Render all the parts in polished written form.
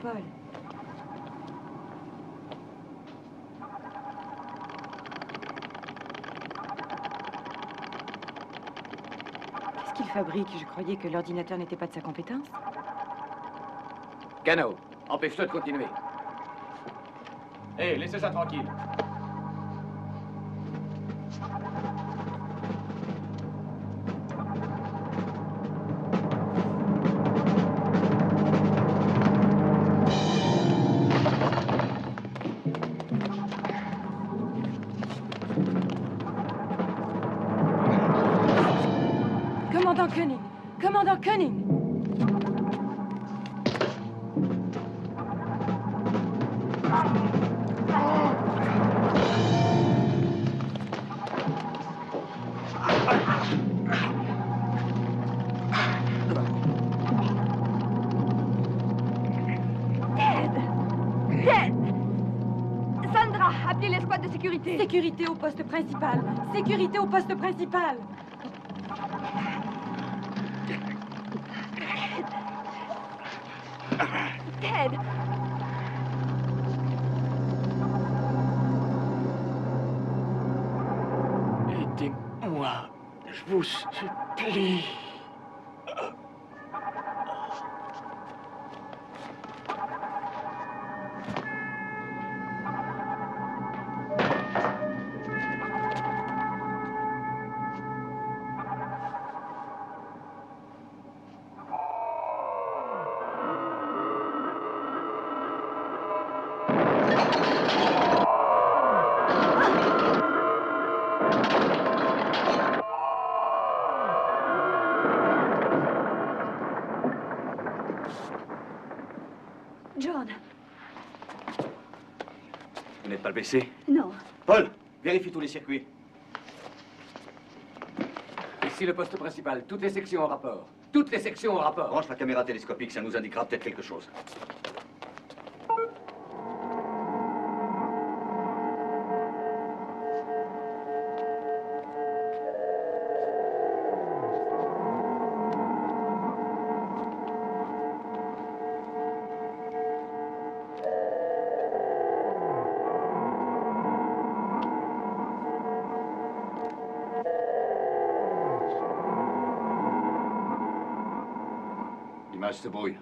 Paul. Qu'est-ce qu'il fabrique? Je croyais que l'ordinateur n'était pas de sa compétence. Cano, empêche-le de continuer. Hé, laissez ça tranquille. Commandant Koenig! Commandant Koenig! Sandra, appelez l'escouade de sécurité. Sécurité au poste principal! Sécurité au poste principal! Ted! Aidez-moi, je vous supplie. John. Vous n'êtes pas blessé? Non. Paul, vérifie tous les circuits. Ici le poste principal, toutes les sections en rapport. Toutes les sections en rapport. Branche la caméra télescopique, ça nous indiquera peut-être quelque chose. L'image se brouille.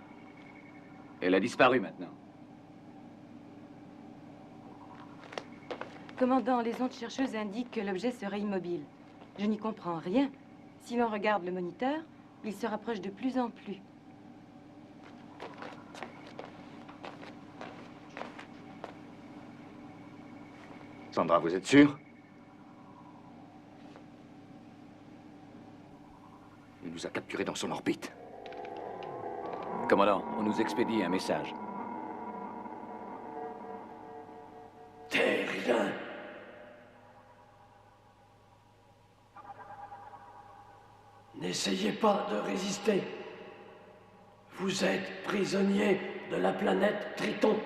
Elle a disparu maintenant. Commandant, les ondes chercheuses indiquent que l'objet serait immobile. Je n'y comprends rien. Si l'on regarde le moniteur, il se rapproche de plus en plus. Sandra, vous êtes sûre? Il nous a capturés dans son orbite. Commandant, on nous expédie un message. Terrien. N'essayez pas de résister. Vous êtes prisonnier de la planète Triton.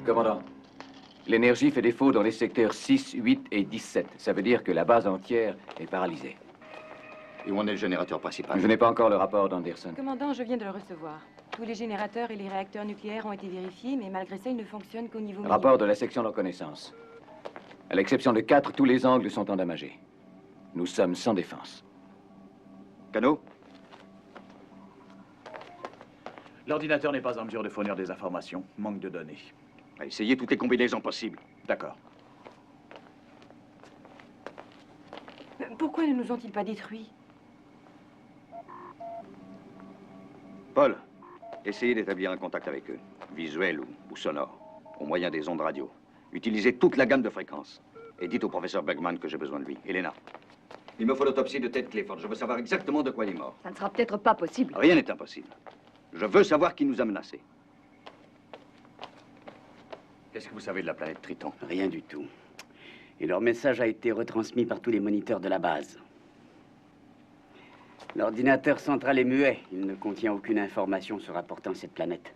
Commandant, l'énergie fait défaut dans les secteurs 6, 8 et 17. Ça veut dire que la base entière est paralysée. Et où en est le générateur principal? Je n'ai pas encore le rapport d'Anderson. Commandant, je viens de le recevoir. Tous les générateurs et les réacteurs nucléaires ont été vérifiés, mais malgré ça, ils ne fonctionnent qu'au niveau Rapport de la section de reconnaissance. À l'exception de 4, tous les angles sont endommagés. Nous sommes sans défense. Cano? L'ordinateur n'est pas en mesure de fournir des informations. Manque de données. Essayez toutes les combinaisons possibles. D'accord. Pourquoi ne nous ont-ils pas détruits? Paul, essayez d'établir un contact avec eux, visuel ou sonore, au moyen des ondes radio. Utilisez toute la gamme de fréquences. Et dites au professeur Bergman que j'ai besoin de lui. Elena, il me faut l'autopsie de Ted Clifford. Je veux savoir exactement de quoi il est mort. Ça ne sera peut-être pas possible. Rien n'est impossible. Je veux savoir qui nous a menacés. Qu'est-ce que vous savez de la planète Triton? Rien du tout. Et leur message a été retransmis par tous les moniteurs de la base. L'ordinateur central est muet. Il ne contient aucune information se rapportant à cette planète.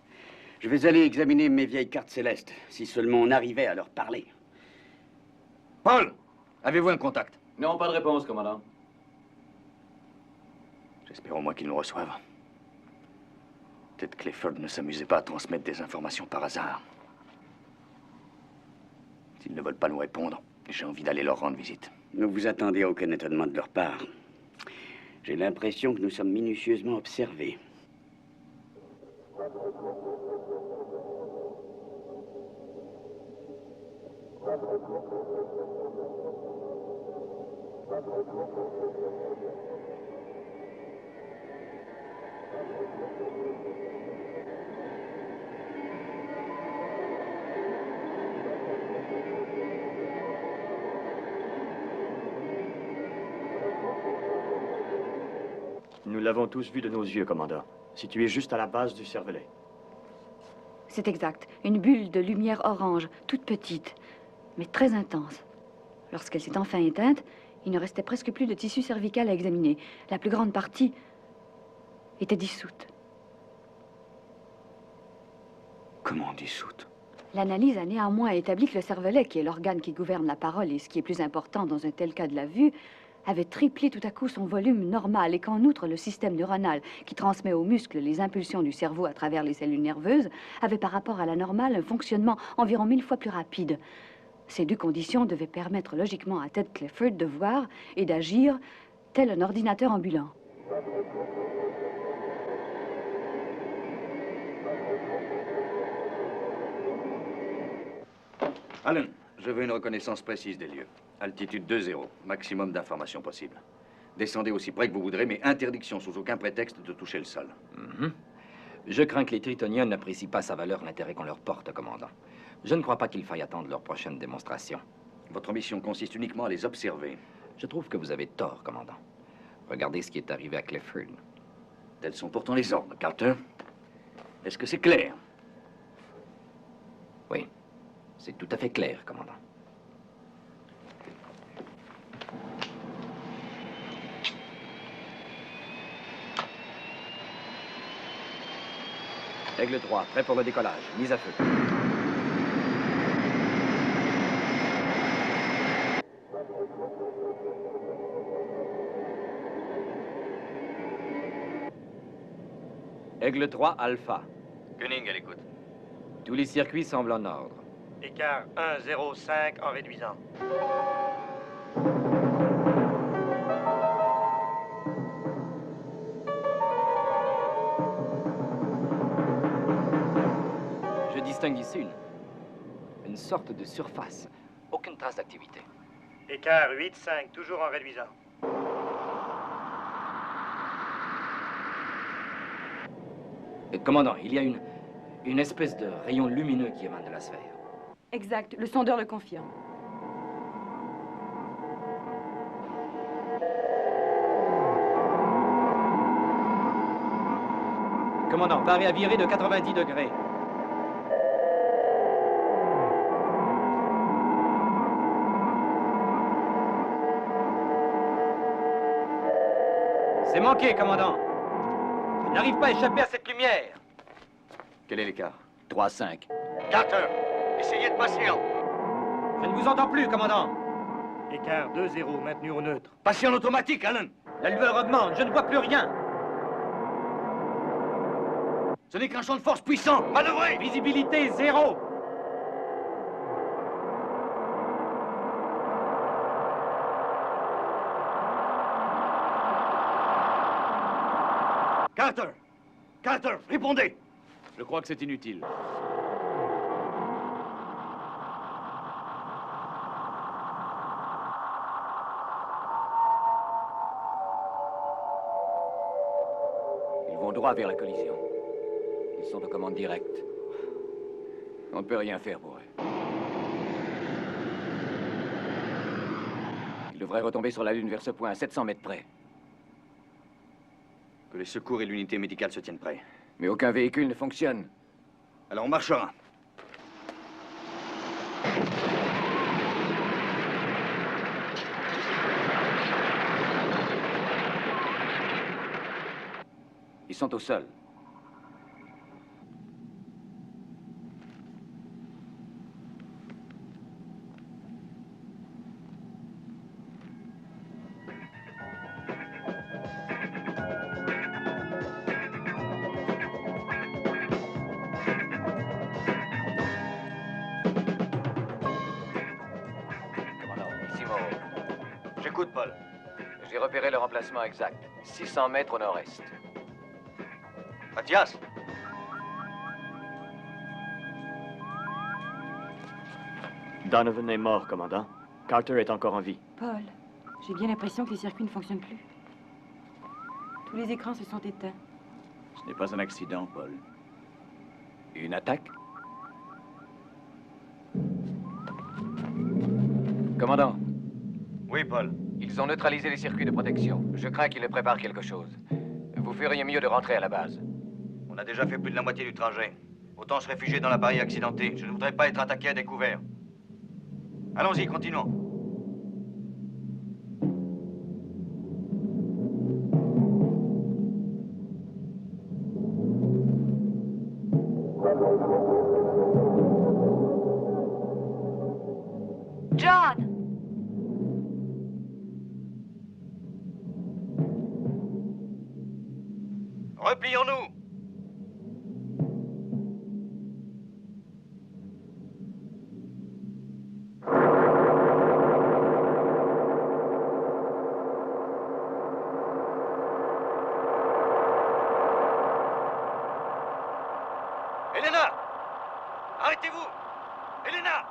Je vais aller examiner mes vieilles cartes célestes, si seulement on arrivait à leur parler. Paul, avez-vous un contact? Non, pas de réponse, commandant. J'espère au moins qu'ils nous reçoivent. Ted Clifford ne s'amusait pas à transmettre des informations par hasard. S'ils ne veulent pas nous répondre, j'ai envie d'aller leur rendre visite. Ne vous attendez à aucun étonnement de leur part. J'ai l'impression que nous sommes minutieusement observés. Nous l'avons tous vu de nos yeux, commandant. Situé juste à la base du cervelet. C'est exact. Une bulle de lumière orange, toute petite, mais très intense. Lorsqu'elle s'est enfin éteinte, il ne restait presque plus de tissu cervical à examiner. La plus grande partie était dissoute. Comment dissoute? L'analyse a néanmoins établi que le cervelet, qui est l'organe qui gouverne la parole et ce qui est plus important dans un tel cas de la vue, avait triplé tout à coup son volume normal et qu'en outre, le système neuronal qui transmet aux muscles les impulsions du cerveau à travers les cellules nerveuses avait par rapport à la normale un fonctionnement environ 1000 fois plus rapide. Ces deux conditions devaient permettre logiquement à Ted Clifford de voir et d'agir tel un ordinateur ambulant. Alan, je veux une reconnaissance précise des lieux. Altitude 2-0, maximum d'informations possibles. Descendez aussi près que vous voudrez, mais interdiction sous aucun prétexte de toucher le sol. Je crains que les Tritoniens n'apprécient pas sa valeur l'intérêt qu'on leur porte, commandant. Je ne crois pas qu'il faille attendre leur prochaine démonstration. Votre mission consiste uniquement à les observer. Je trouve que vous avez tort, commandant. Regardez ce qui est arrivé à Clifford. Tels sont pourtant les ordres, Carter. Est-ce que c'est clair? Oui, c'est tout à fait clair, commandant. Aigle 3, prêt pour le décollage. Mise à feu. Aigle 3, Alpha. Gunning à l'écoute. Tous les circuits semblent en ordre. Écart 1,05 en réduisant. Je distingue ici une sorte de surface. Aucune trace d'activité. Écart 8,5, toujours en réduisant. Commandant, il y a une espèce de rayon lumineux qui émane de la sphère. Exact, le sondeur le confirme. Commandant, paré à virer de 90 degrés. C'est manqué, commandant. Je n'arrive pas à échapper à cette lumière. Quel est l'écart? 3-5. Carter, Essayez de passer. Je ne vous entends plus, commandant. Écart 2-0, maintenu au neutre. Passez en automatique, Allen. La lueur augmente, je ne vois plus rien. Ce n'est qu'un champ de force puissant. Manœuvrez. Visibilité 0. Carter. Carter, répondez. Je crois que c'est inutile. Ils vont droit vers la collision. Ils sont aux commandes directes. On ne peut rien faire pour eux. Ils devraient retomber sur la Lune vers ce point, à 700 mètres près. Que les secours et l'unité médicale se tiennent prêts. Mais aucun véhicule ne fonctionne. Alors on marchera. Ils sont au sol. J'écoute, Paul. J'ai repéré leur emplacement exact. 600 mètres au nord-est. Mathias. Donovan est mort, commandant. Carter est encore en vie. Paul, j'ai bien l'impression que les circuits ne fonctionnent plus. Tous les écrans se sont éteints. Ce n'est pas un accident, Paul. Une attaque? Commandant, Oui, Paul. ils ont neutralisé les circuits de protection. Je crains qu'ils ne préparent quelque chose. Vous feriez mieux de rentrer à la base. On a déjà fait plus de la moitié du trajet. Autant se réfugier dans l'appareil accidenté. Je ne voudrais pas être attaqué à découvert. Allons-y, continuons. John! Replions-nous. Elena! Arrêtez-vous! Elena!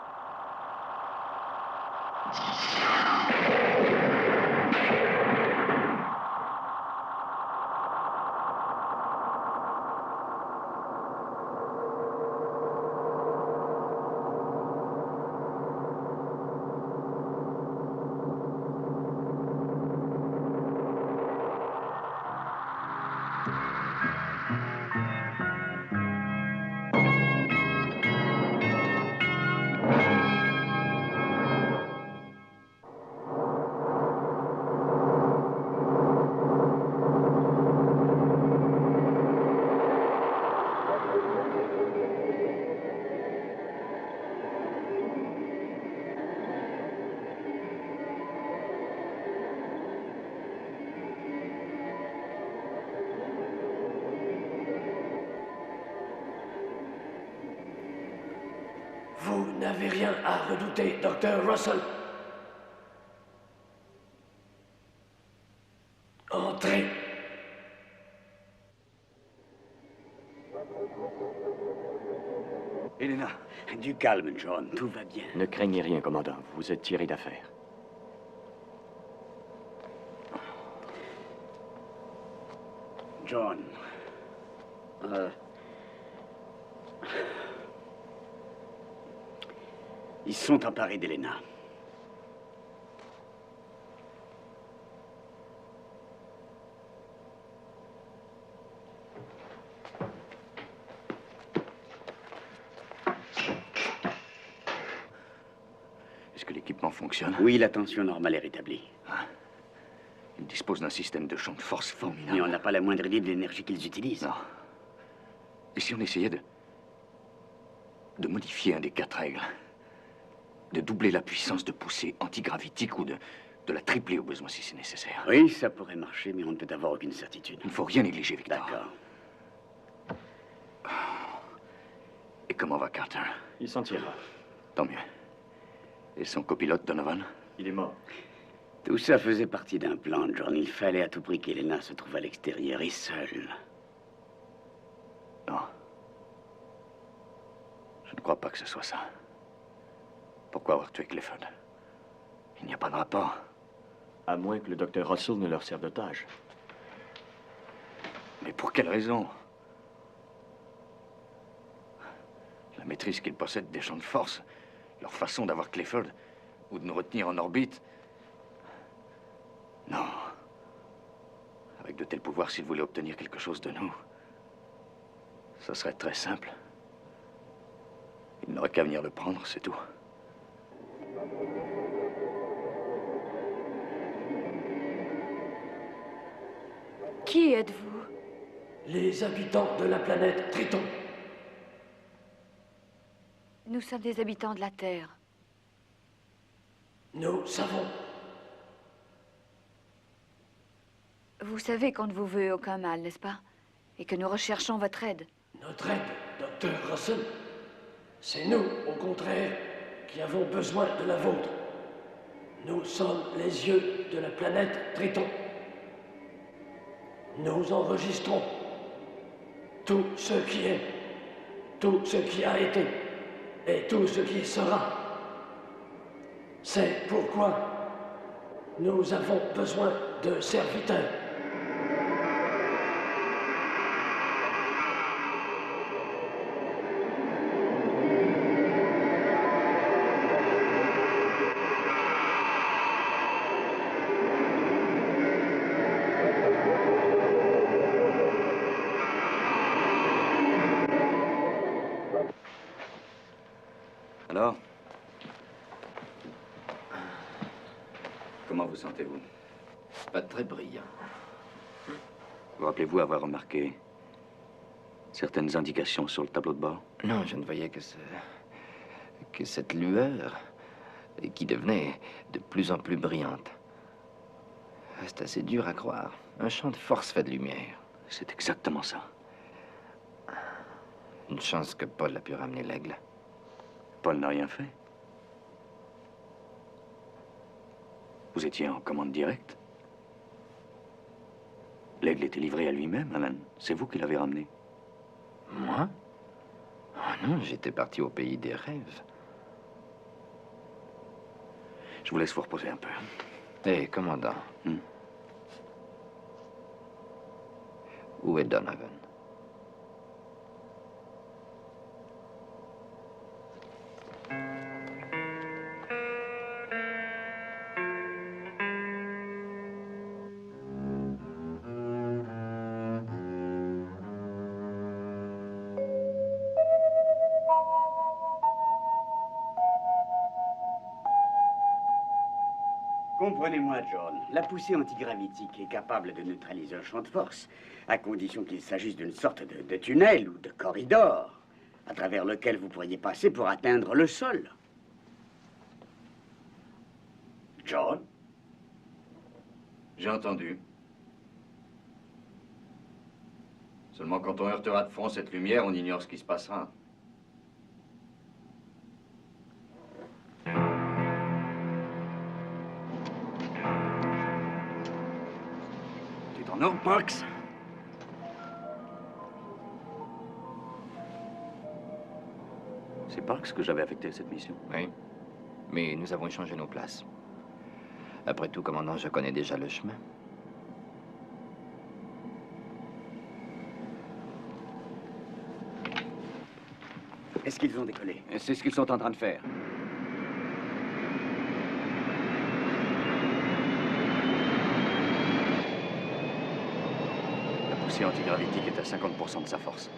Vous n'avez rien à redouter, Dr. Russell. Entrez. Elena. Du calme, John. Tout va bien. Ne craignez rien, commandant. Vous êtes tiré d'affaire. John. Ils sont emparés d'Elena. Est-ce que l'équipement fonctionne? Oui, la tension normale est rétablie. Ils disposent d'un système de champ de force formidable. Mais on n'a pas la moindre idée de l'énergie qu'ils utilisent. Non. Et si on essayait de modifier un des 4 règles. De doubler la puissance de poussée antigravitique ou de la tripler au besoin si c'est nécessaire. Oui, ça pourrait marcher, mais on ne peut avoir aucune certitude. Il ne faut rien négliger, Victor. D'accord. Et comment va Carter? Il s'en tirera. Tant mieux. Et son copilote, Donovan? Il est mort. Tout ça faisait partie d'un plan, John. Il fallait à tout prix qu'Elena se trouve à l'extérieur et seule. Non. Je ne crois pas que ce soit ça. Pourquoi avoir tué Clifford? Il n'y a pas de rapport. À moins que le docteur Russell ne leur serve d'otage. Mais pour quelle raison? La maîtrise qu'ils possèdent des champs de force, leur façon d'avoir Clifford, ou de nous retenir en orbite. Non. Avec de tels pouvoirs, s'ils voulaient obtenir quelque chose de nous, ça serait très simple. Ils n'auraient qu'à venir le prendre, c'est tout. Qui êtes-vous? Les habitants de la planète Triton. Nous sommes des habitants de la Terre. Nous savons. Vous savez qu'on ne vous veut aucun mal, n'est-ce pas? Et que nous recherchons votre aide. Notre aide, Dr. Russell. C'est nous, au contraire, qui avons besoin de la vôtre. Nous sommes les yeux de la planète Triton. Nous enregistrons tout ce qui est, tout ce qui a été et tout ce qui sera. C'est pourquoi nous avons besoin de serviteurs. Alors? Comment vous sentez-vous? Pas très brillant. Vous rappelez-vous avoir remarqué certaines indications sur le tableau de bord? Non, je ne voyais que cette lueur qui devenait de plus en plus brillante. C'est assez dur à croire. Un champ de force fait de lumière. C'est exactement ça. Une chance que Paul a pu ramener l'aigle. Paul n'a rien fait. Vous étiez en commande directe. L'aigle était livré à lui-même, Alan. C'est vous qui l'avez ramené. Moi? Oh non, j'étais parti au pays des rêves. Je vous laisse vous reposer un peu. Hé, commandant. Où est Donovan? Comprenez-moi, John. La poussée antigravitique est capable de neutraliser un champ de force, à condition qu'il s'agisse d'une sorte de tunnel ou de corridor, à travers lequel vous pourriez passer pour atteindre le sol. John? J'ai entendu. Seulement quand on heurtera de front cette lumière, on ignore ce qui se passera. Tu t'en nord, Parks? C'est Parks que j'avais affecté à cette mission. Oui, mais nous avons échangé nos places. Après tout, commandant, je connais déjà le chemin. Est-ce qu'ils ont décollé? C'est ce qu'ils sont en train de faire. La poussée antigravitique est à 50% de sa force.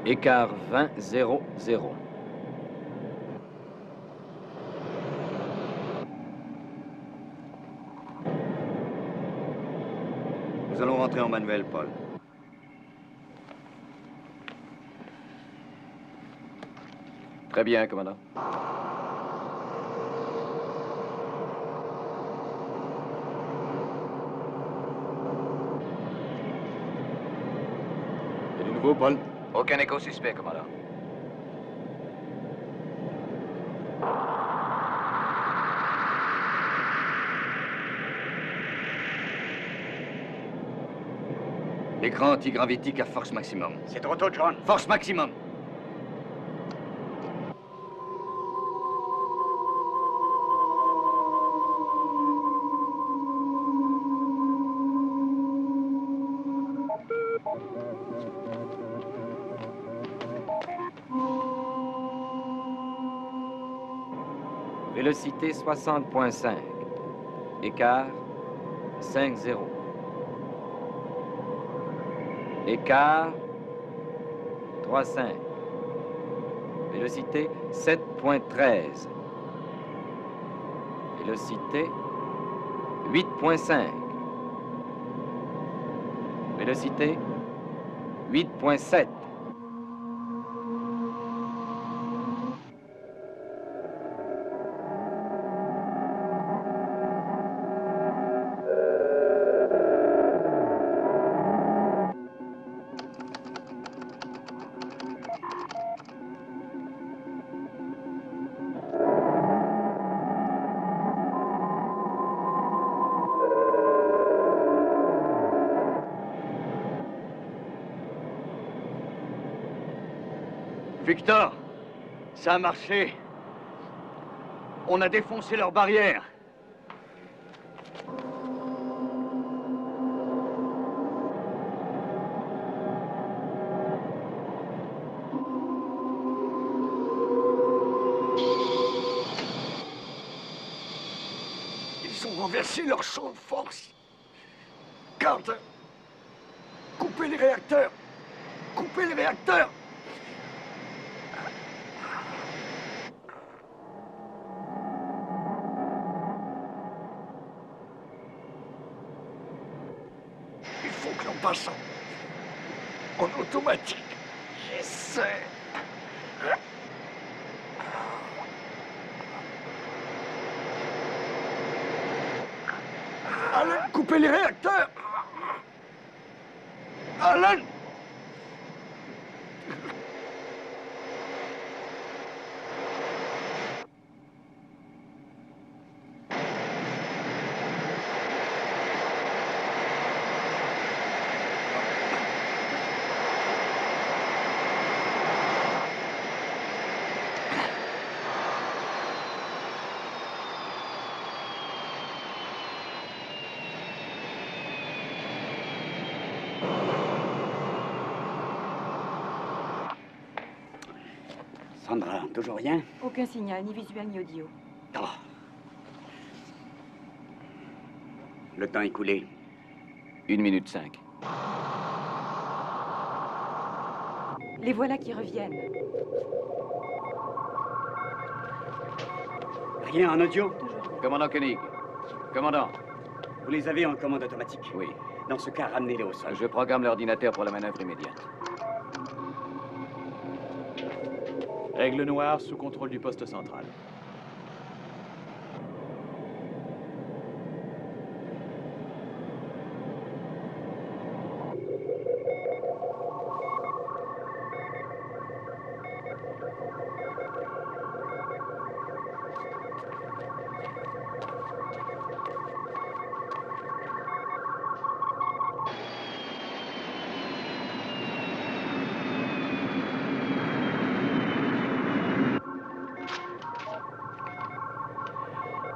Écart 20-0-0. Entrez en manuel, Paul. Très bien, commandant. Et du nouveau, Paul? Aucun écho suspect, commandant. L'écran antigravitique à force maximum. C'est trop tôt, John. Force maximum. Vélocité 60.5. Écart 5-0. Écart 3-5. Vélocité 7.13. Vélocité 8.5. Vélocité 8.7. Victor, ça a marché. On a défoncé leur barrière. Ils ont renversé leur champ de force. Carter, coupez les réacteurs. Coupez les réacteurs. Il faut que l'on passe en automatique. J'essaie. Alan, coupez les réacteurs. Alan. Sandra, toujours rien? Aucun signal, ni visuel ni audio. Oh. Le temps écoulé. 1 minute 5. Les voilà qui reviennent. Rien en audio? Commandant Koenig. Commandant. Vous les avez en commande automatique? Oui. Dans ce cas, ramenez-les au sol. Je programme l'ordinateur pour la manœuvre immédiate. Aigle Noir sous contrôle du poste central.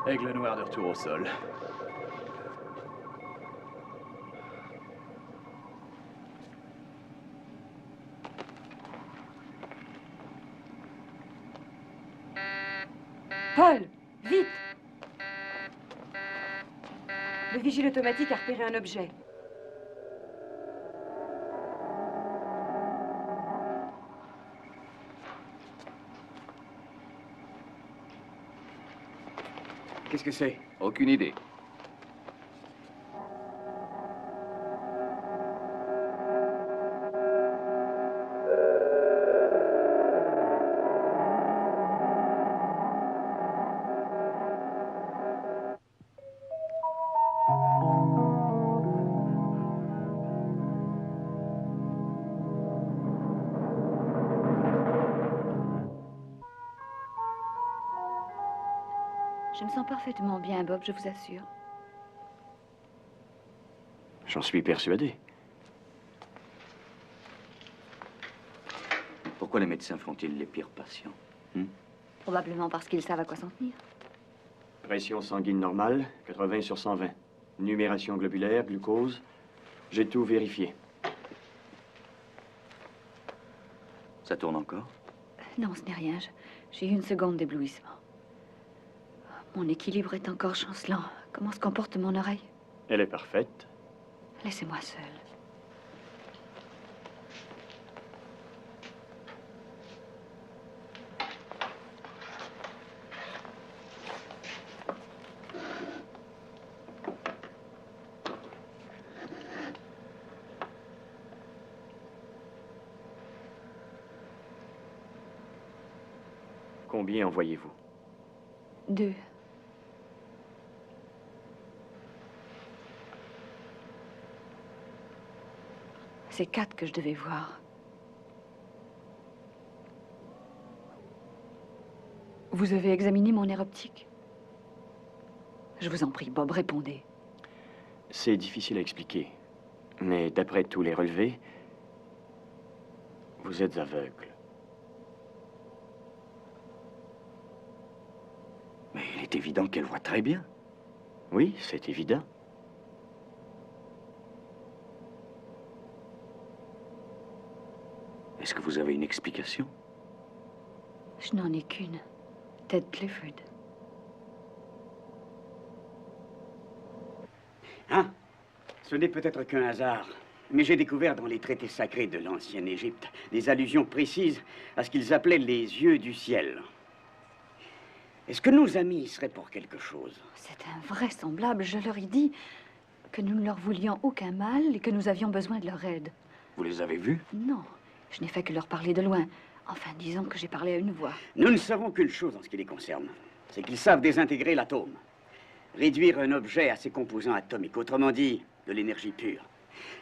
Aigle Noir de retour au sol. Paul, vite! Le vigile automatique a repéré un objet. Qu'est-ce que c'est? Aucune idée. Je me sens parfaitement bien, Bob, je vous assure. J'en suis persuadé. Pourquoi les médecins font-ils les pires patients? Probablement parce qu'ils savent à quoi s'en tenir. Pression sanguine normale, 80 sur 120. Numération globulaire, glucose. J'ai tout vérifié. Ça tourne encore? Non, ce n'est rien. J'ai eu une seconde d'éblouissement. Mon équilibre est encore chancelant. Comment se comporte mon oreille? Elle est parfaite. Laissez-moi seule. Combien envoyez-vous? 2. C'est 4 que je devais voir. Vous avez examiné mon nerf optique? Je vous en prie, Bob, répondez. C'est difficile à expliquer. Mais d'après tous les relevés, vous êtes aveugle. Mais il est évident qu'elle voit très bien. Oui, c'est évident. Est-ce que vous avez une explication? Je n'en ai qu'une. Ted Clifford. Hein? Ce n'est peut-être qu'un hasard, mais j'ai découvert dans les traités sacrés de l'ancienne Égypte des allusions précises à ce qu'ils appelaient les yeux du ciel. Est-ce que nos amis y seraient pour quelque chose? C'est invraisemblable. Je leur ai dit que nous ne leur voulions aucun mal et que nous avions besoin de leur aide. Vous les avez vus? Non, je n'ai fait que leur parler de loin. Enfin, disons que j'ai parlé à une voix. Nous ne savons qu'une chose en ce qui les concerne. C'est qu'ils savent désintégrer l'atome. Réduire un objet à ses composants atomiques, autrement dit, de l'énergie pure.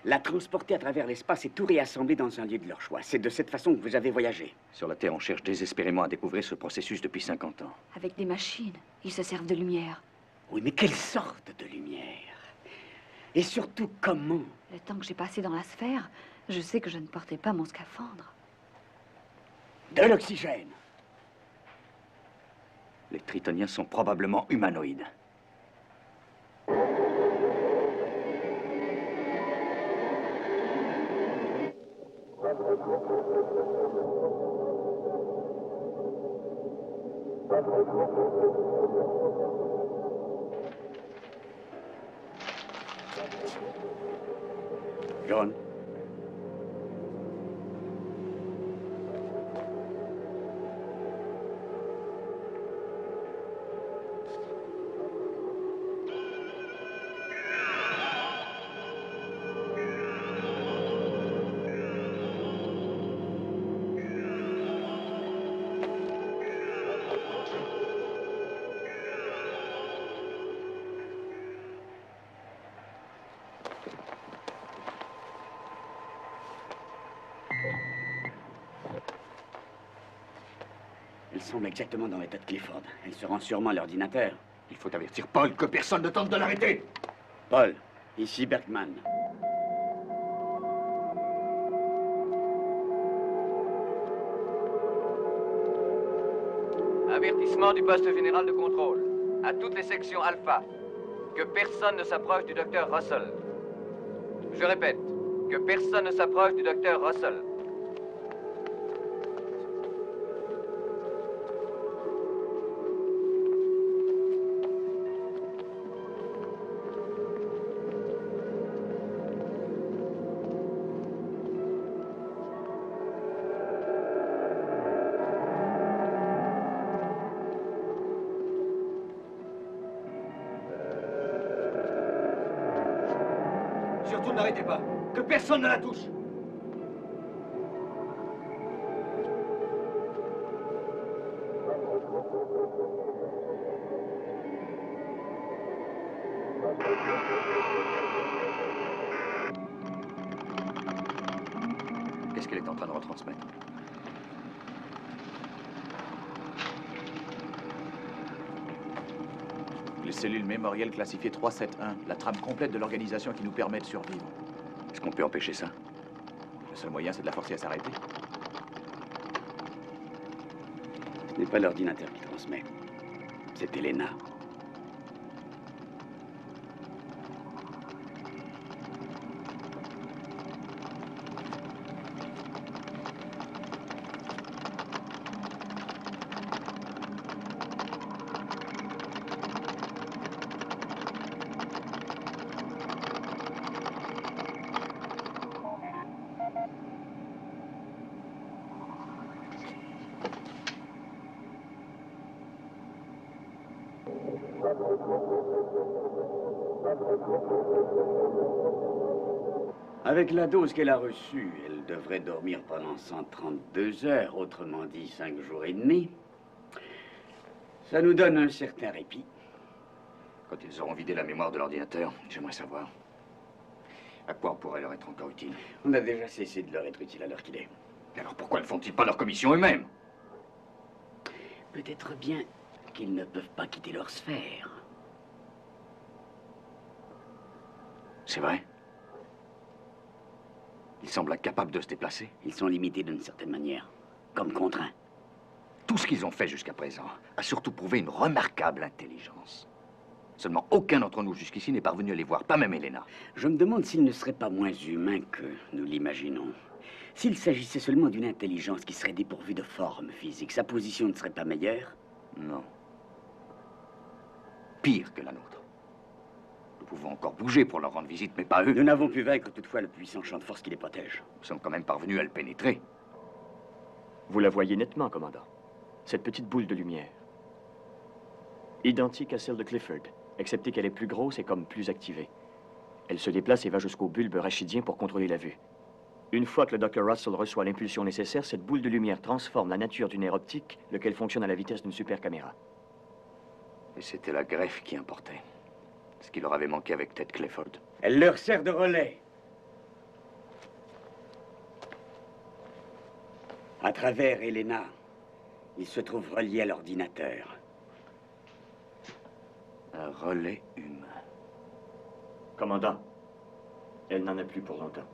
La transporter à travers l'espace et tout réassembler dans un lieu de leur choix. C'est de cette façon que vous avez voyagé. Sur la Terre, on cherche désespérément à découvrir ce processus depuis 50 ans. Avec des machines, ils se servent de lumière. Oui, mais quelle sorte de lumière? Et surtout, comment? Le temps que j'ai passé dans la sphère, je sais que je ne portais pas mon scaphandre. De l'oxygène. Les Tritoniens sont probablement humanoïdes. John. Elle semble exactement dans l'état de Clifford. Elle se rend sûrement à l'ordinateur. Il faut avertir Paul que personne ne tente de l'arrêter. Paul, ici Bergman. Avertissement du poste général de contrôle. À toutes les sections Alpha. Que personne ne s'approche du docteur Russell. Je répète, que personne ne s'approche du docteur Russell. Surtout n'arrêtez pas. Que personne ne la touche. Qu'est-ce qu'elle est en train de retransmettre? Les cellules mémorielles classifiées 371, la trame complète de l'organisation qui nous permet de survivre. Est-ce qu'on peut empêcher ça? Le seul moyen, c'est de la forcer à s'arrêter. Ce n'est pas l'ordinateur qui transmet. C'est Elena. Avec la dose qu'elle a reçue, elle devrait dormir pendant 132 heures, autrement dit 5 jours et demi. Ça nous donne un certain répit. Quand ils auront vidé la mémoire de l'ordinateur, j'aimerais savoir à quoi on pourrait leur être encore utile. On a déjà cessé de leur être utile à l'heure qu'il est. Et alors pourquoi ne font-ils pas leur commission eux-mêmes? Peut-être bien qu'ils ne peuvent pas quitter leur sphère. C'est vrai? Ils semblent incapables de se déplacer. Ils sont limités d'une certaine manière, comme contraints. Tout ce qu'ils ont fait jusqu'à présent a surtout prouvé une remarquable intelligence. Seulement aucun d'entre nous jusqu'ici n'est parvenu à les voir, pas même Elena. Je me demande s'ils ne seraient pas moins humains que nous l'imaginons. S'il s'agissait seulement d'une intelligence qui serait dépourvue de forme physique, sa position ne serait pas meilleure? Non. Pire que la nôtre. Nous pouvons encore bouger pour leur rendre visite, mais pas eux. Nous n'avons pu vaincre toutefois le puissant champ de force qui les protège. Nous sommes quand même parvenus à le pénétrer. Vous la voyez nettement, commandant. Cette petite boule de lumière. Identique à celle de Clifford, excepté qu'elle est plus grosse et comme plus activée. Elle se déplace et va jusqu'au bulbe rachidien pour contrôler la vue. Une fois que le Dr. Russell reçoit l'impulsion nécessaire, cette boule de lumière transforme la nature du nerf optique, lequel fonctionne à la vitesse d'une super caméra. Et c'était la greffe qui importait. Ce qui leur avait manqué avec Ted Clifford. Elle leur sert de relais. À travers Elena, ils se trouvent reliés à l'ordinateur. Un relais humain. Commandant, elle n'en a plus pour longtemps.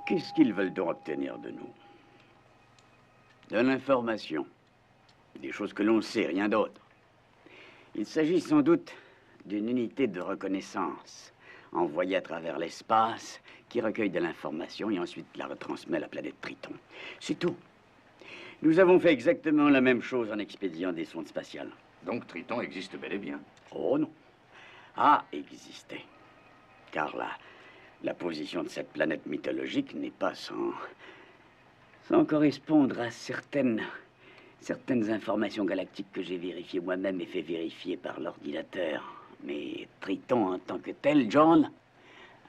Qu'est-ce qu'ils veulent donc obtenir de nous? De l'information. Des choses que l'on sait, rien d'autre. Il s'agit sans doute d'une unité de reconnaissance envoyée à travers l'espace qui recueille de l'information et ensuite la retransmet à la planète Triton. C'est tout. Nous avons fait exactement la même chose en expédiant des sondes spatiales. Donc Triton existe bel et bien. Oh non. A existé. Car la position de cette planète mythologique n'est pas sans correspondre à certaines informations galactiques que j'ai vérifiées moi-même et fait vérifier par l'ordinateur. Mais Triton en tant que tel, John,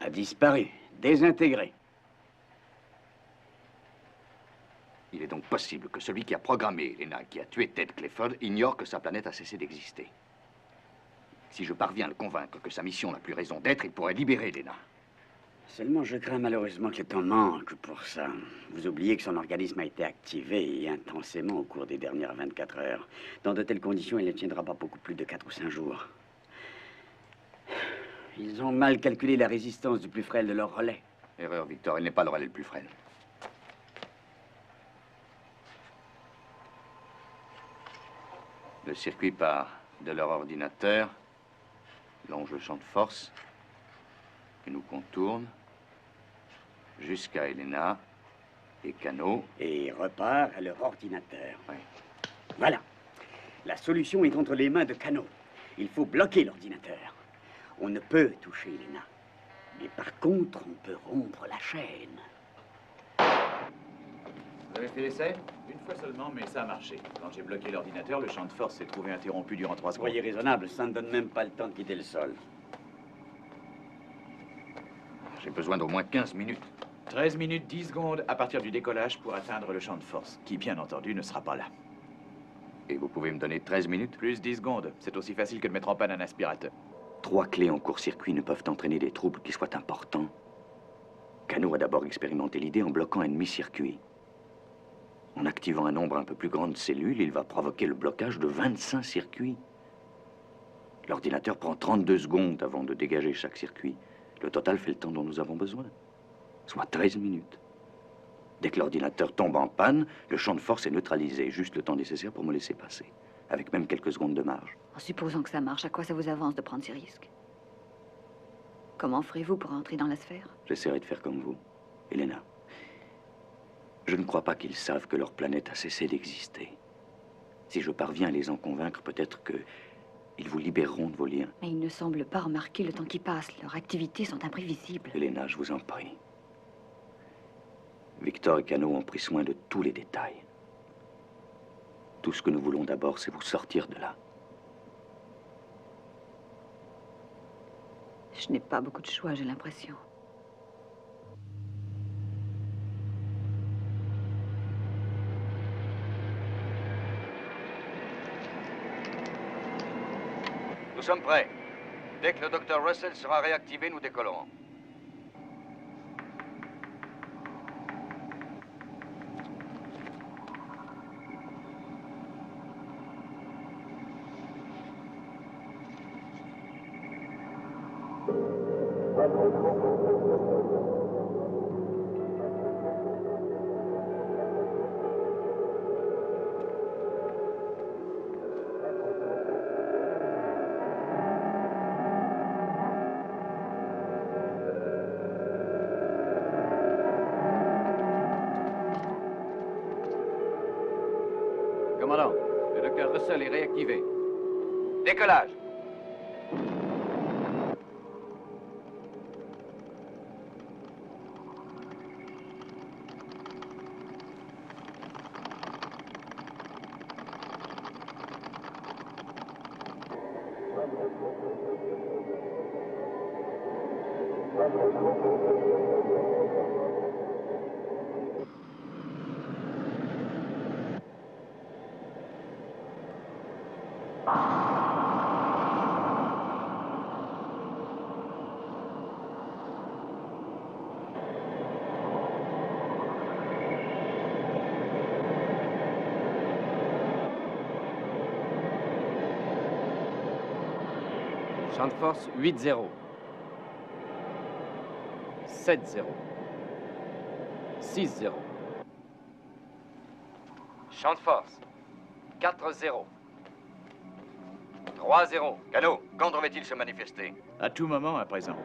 a disparu, désintégré. Il est donc possible que celui qui a programmé Elena, qui a tué Ted Clifford, ignore que sa planète a cessé d'exister. Si je parviens à le convaincre que sa mission n'a plus raison d'être, il pourrait libérer Elena. Seulement, je crains malheureusement que le temps manque pour ça. Vous oubliez que son organisme a été activé et intensément au cours des dernières 24 heures. Dans de telles conditions, il ne tiendra pas beaucoup plus de 4 ou 5 jours. Ils ont mal calculé la résistance du plus frêle de leur relais. Erreur, Victor, il n'est pas le relais le plus frêle. Le circuit part de leur ordinateur, longe le champ de force, et nous contourne jusqu'à Elena et Cano. Et repart à leur ordinateur. Oui. Voilà. La solution est entre les mains de Cano. Il faut bloquer l'ordinateur. On ne peut toucher Elena. Mais par contre, on peut rompre la chaîne. Vous avez fait l'essai? Une fois seulement, mais ça a marché. Quand j'ai bloqué l'ordinateur, le champ de force s'est trouvé interrompu durant 3 secondes. Soyez raisonnable, ça ne donne même pas le temps de quitter le sol. J'ai besoin d'au moins 15 minutes. 13 minutes 10 secondes à partir du décollage pour atteindre le champ de force, qui, bien entendu, ne sera pas là. Et vous pouvez me donner 13 minutes? Plus 10 secondes. C'est aussi facile que de mettre en panne un aspirateur. 3 clés en court-circuit ne peuvent entraîner des troubles qui soient importants. Cano a d'abord expérimenté l'idée en bloquant un demi-circuit. En activant un nombre un peu plus grand de cellules, il va provoquer le blocage de 25 circuits. L'ordinateur prend 32 secondes avant de dégager chaque circuit. Le total fait le temps dont nous avons besoin, soit 13 minutes. Dès que l'ordinateur tombe en panne, le champ de force est neutralisé, juste le temps nécessaire pour me laisser passer, avec même quelques secondes de marge. En supposant que ça marche, à quoi ça vous avance de prendre ces risques? Comment ferez-vous pour entrer dans la sphère? J'essaierai de faire comme vous, Elena. Je ne crois pas qu'ils savent que leur planète a cessé d'exister. Si je parviens à les en convaincre, peut-être que ils vous libéreront de vos liens. Mais ils ne semblent pas remarquer le temps qui passe. Leurs activités sont imprévisibles. Elena, je vous en prie. Victor et Cano ont pris soin de tous les détails. Tout ce que nous voulons d'abord, c'est vous sortir de là. Je n'ai pas beaucoup de choix, j'ai l'impression. Nous sommes prêts. Dès que le docteur Russell sera réactivé, nous décollerons. Commandant, le docteur Russell est réactivé. Décollage. Champ de force 8-0. 7-0. 6-0. Champ de force. 4-0. 3-0. Cano, quand devrait-il se manifester? À tout moment à présent.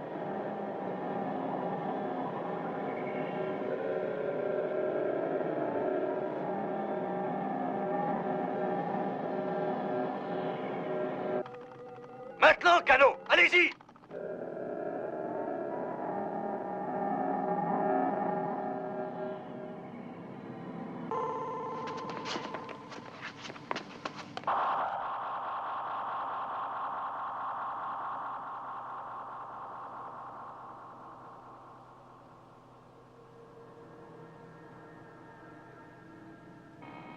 Maintenant, Cano, allez-y!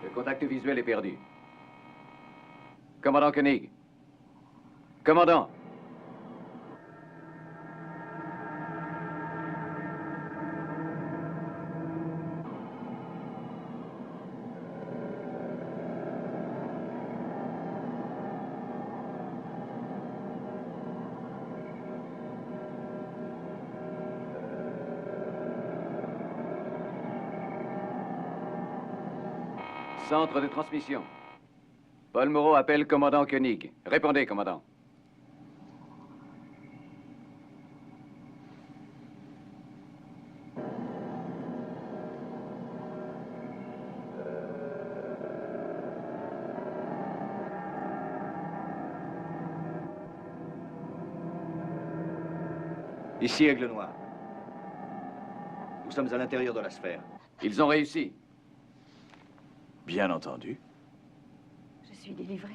Le contact visuel est perdu. Commandant Koenig. Commandant. Centre de transmission. Paul Moreau appelle commandant Koenig. Répondez, commandant. Ici, Aigle Noir. Nous sommes à l'intérieur de la sphère. Ils ont réussi. Bien entendu. Je suis délivré.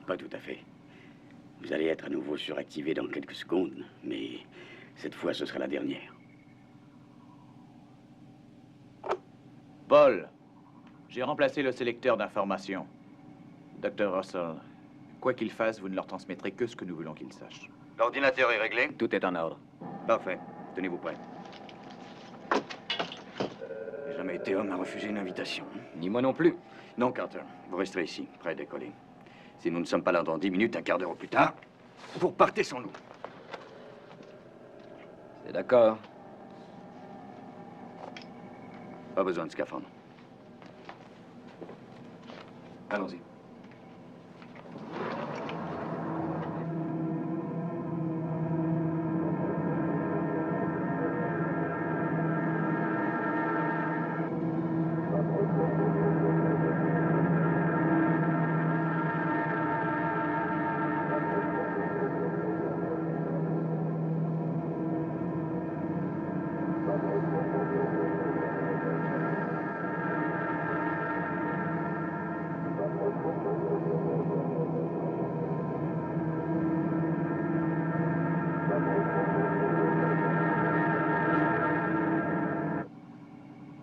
Pas tout à fait. Vous allez être à nouveau suractivé dans quelques secondes, mais cette fois, ce sera la dernière. Paul, j'ai remplacé le sélecteur d'information. Dr. Russell, Quoi qu'ils fassent, vous ne leur transmettrez que ce que nous voulons qu'ils sachent. L'ordinateur est réglé? Tout est en ordre. Parfait. Tenez-vous prêts. J'ai jamais été homme à refuser une invitation. Ni moi non plus. Non, Carter. Vous resterez ici, prêt à décoller. Si nous ne sommes pas là dans 10 minutes, un quart d'heure au plus tard, vous repartez sans nous. C'est d'accord. Pas besoin de scaphandre. Allons-y.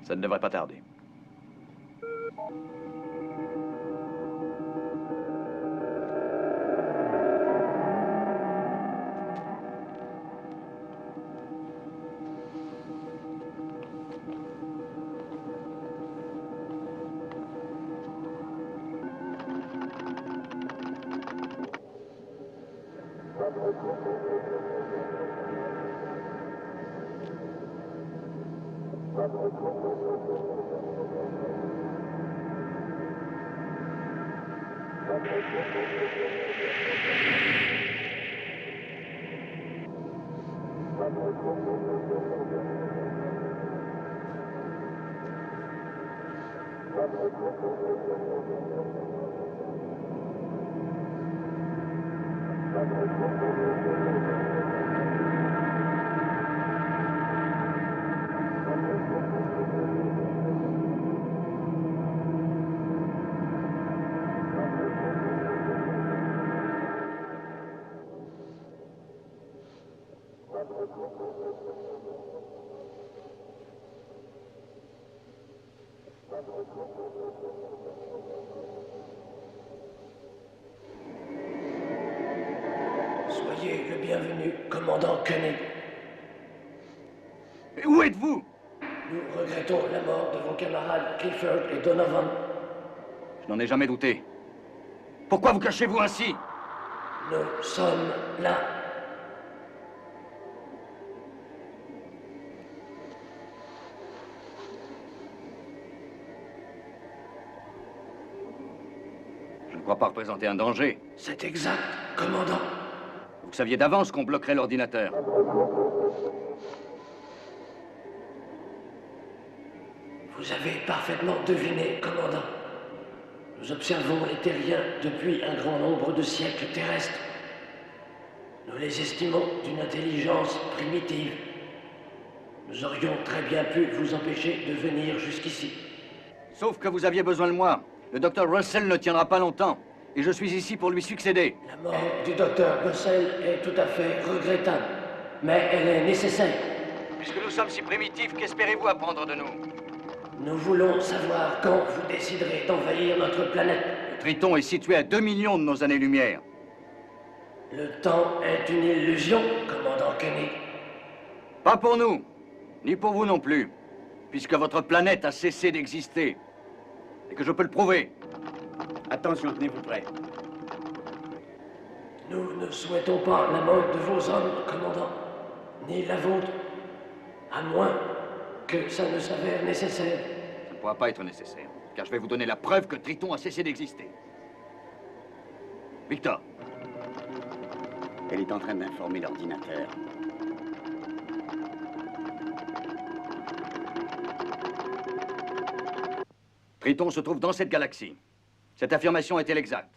Ça ne devrait pas tarder. Soyez le bienvenu, commandant Koenig. Et où êtes-vous? Nous regrettons la mort de vos camarades Clifford et Donovan. Je n'en ai jamais douté. Pourquoi vous cachez-vous ainsi? Nous sommes là. Je ne crois pas représenter un danger. C'est exact, commandant. Vous saviez d'avance qu'on bloquerait l'ordinateur. Vous avez parfaitement deviné, commandant. Nous observons les terriens depuis un grand nombre de siècles terrestres. Nous les estimons d'une intelligence primitive. Nous aurions très bien pu vous empêcher de venir jusqu'ici. Sauf que vous aviez besoin de moi. Le docteur Russell ne tiendra pas longtemps. Et je suis ici pour lui succéder. La mort du docteur Russell est tout à fait regrettable. Mais elle est nécessaire. Puisque nous sommes si primitifs, qu'espérez-vous apprendre de nous? Nous voulons savoir quand vous déciderez d'envahir notre planète. Le Triton est situé à 2 millions de nos années-lumière. Le temps est une illusion, commandant Koenig. Pas pour nous, ni pour vous non plus, puisque votre planète a cessé d'exister. Et que je peux le prouver. Attention, tenez-vous prêts. Nous ne souhaitons pas la mort de vos hommes, commandant, ni la vôtre, à moins que ça ne s'avère nécessaire. Ça ne pourra pas être nécessaire, car je vais vous donner la preuve que Triton a cessé d'exister. Victor. Elle est en train d'informer l'ordinateur. Triton se trouve dans cette galaxie. Cette affirmation est-elle exacte?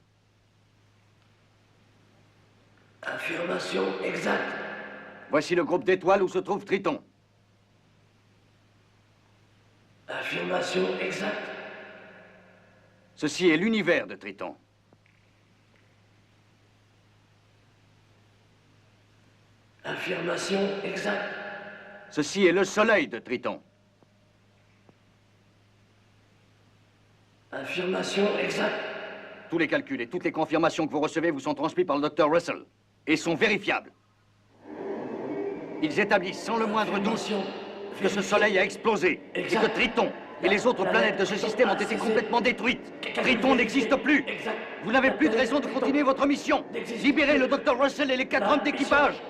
Affirmation exacte. Voici le groupe d'étoiles où se trouve Triton. Affirmation exacte. Ceci est l'univers de Triton. Affirmation exacte. Ceci est le soleil de Triton. Affirmation exacte. Tous les calculs et toutes les confirmations que vous recevez vous sont transmis par le docteur Russell et sont vérifiables. Ils établissent sans le moindre doute que ce soleil a explosé et que Triton et les autres planètes de ce système ont été complètement détruites. Triton n'existe plus. Vous n'avez plus de raison de continuer votre mission. Libérez le docteur Russell et les 4 hommes d'équipage.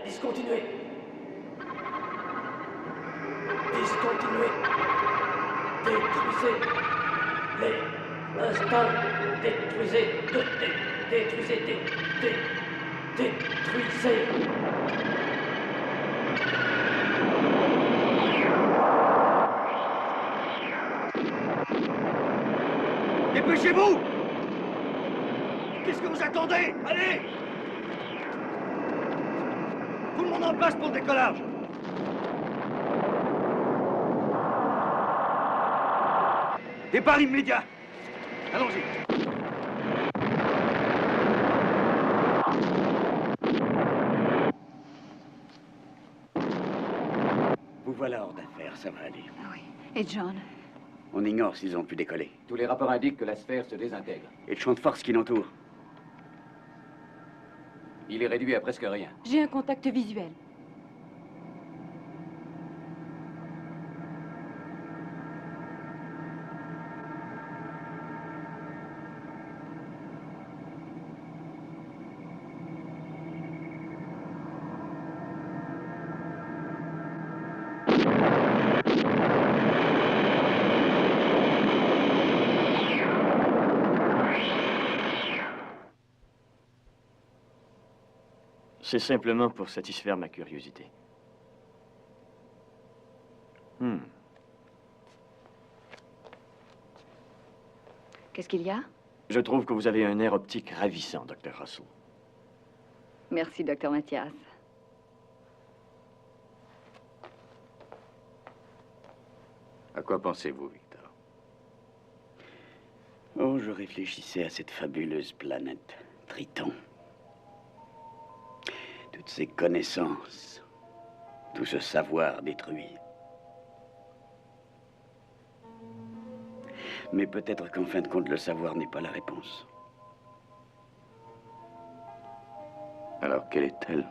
Discontinuez. Discontinuez. Détruisez les instants. Détruisez. Détruisez. Détruisez. Dépêchez-vous! Qu'est-ce que vous attendez? Allez! Tout le monde en place pour le décollage! Départ immédiat! Allons-y! Vous voilà hors d'affaire, ça va aller. Ah oui. Et John? On ignore s'ils ont pu décoller. Tous les rapports indiquent que la sphère se désintègre. Et le champ de force qui l'entoure. Il est réduit à presque rien. J'ai un contact visuel. C'est simplement pour satisfaire ma curiosité. Qu'est-ce qu'il y a? Je trouve que vous avez un air optique ravissant, Dr. Russell. Merci, Dr. Mathias. À quoi pensez-vous, Victor? Oh, je réfléchissais à cette fabuleuse planète, Triton. Toutes ces connaissances, tout ce savoir détruit. Mais peut-être qu'en fin de compte, le savoir n'est pas la réponse. Alors, quelle est-elle?